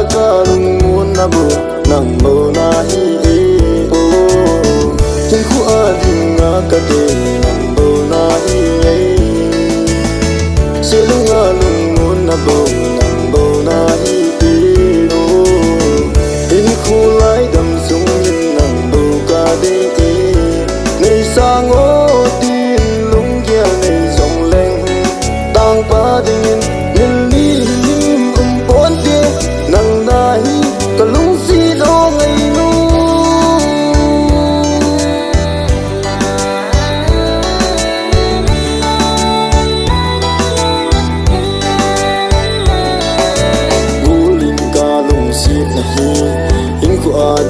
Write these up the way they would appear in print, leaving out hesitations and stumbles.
ka lung mun na bu nang bo na hi o tin khu a ding nga ka de nang bo na hi se lung a lung mun na bo nang bo na hi o tin khu lai dam sung yin nang bo ka de nei sang o tin lung kia nei dòng leng tang pa ding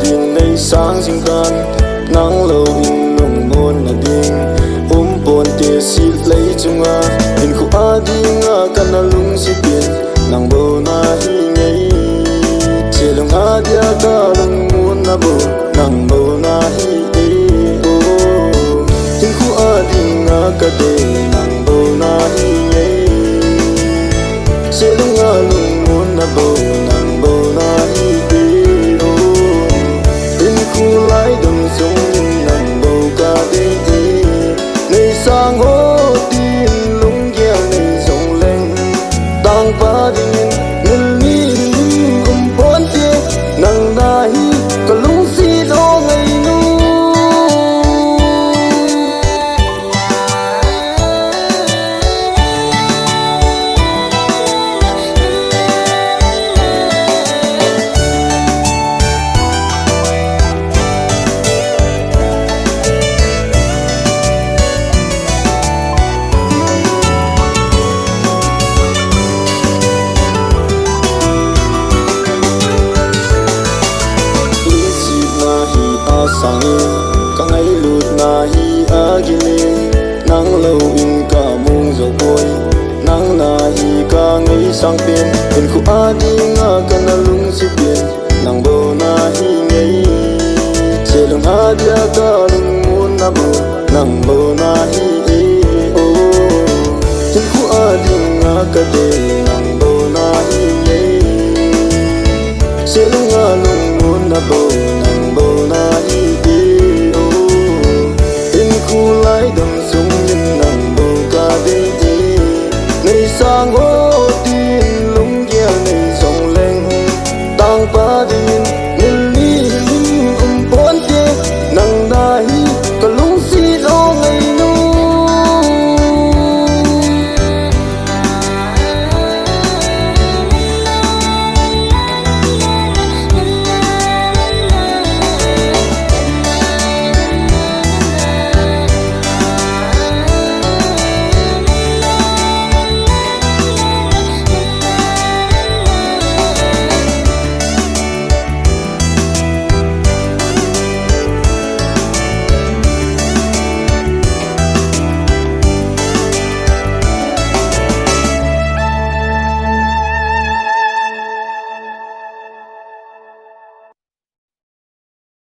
ding nei sang sing kan nang lo in lung mon na ding pon te si lei chunga in khu a ding a kan lung si pin nang bo na hi ngei che lung a dia ka lung mon na bo nang bo na hi o in khu a ding a ka de nang bo na hi ngei che lung a lung mon na bo nang bo na hi lai dum sung nang bo ka de nei sang ho tin lung kia nei dòng leng tang pa ding ngel ni pon te nang dai ka lung si do ngai nu sang ka ngai lut na hi agini nang lo in ka mung zo boy nang na hi ka ngai sang pin in khu a ding a kan lung si pin nang bo na hi ngai che lung a dia ka lung mun na bo nang bo na hi o in khu a ding a ka de nang bo na hi ngai che lung a lung mun na bo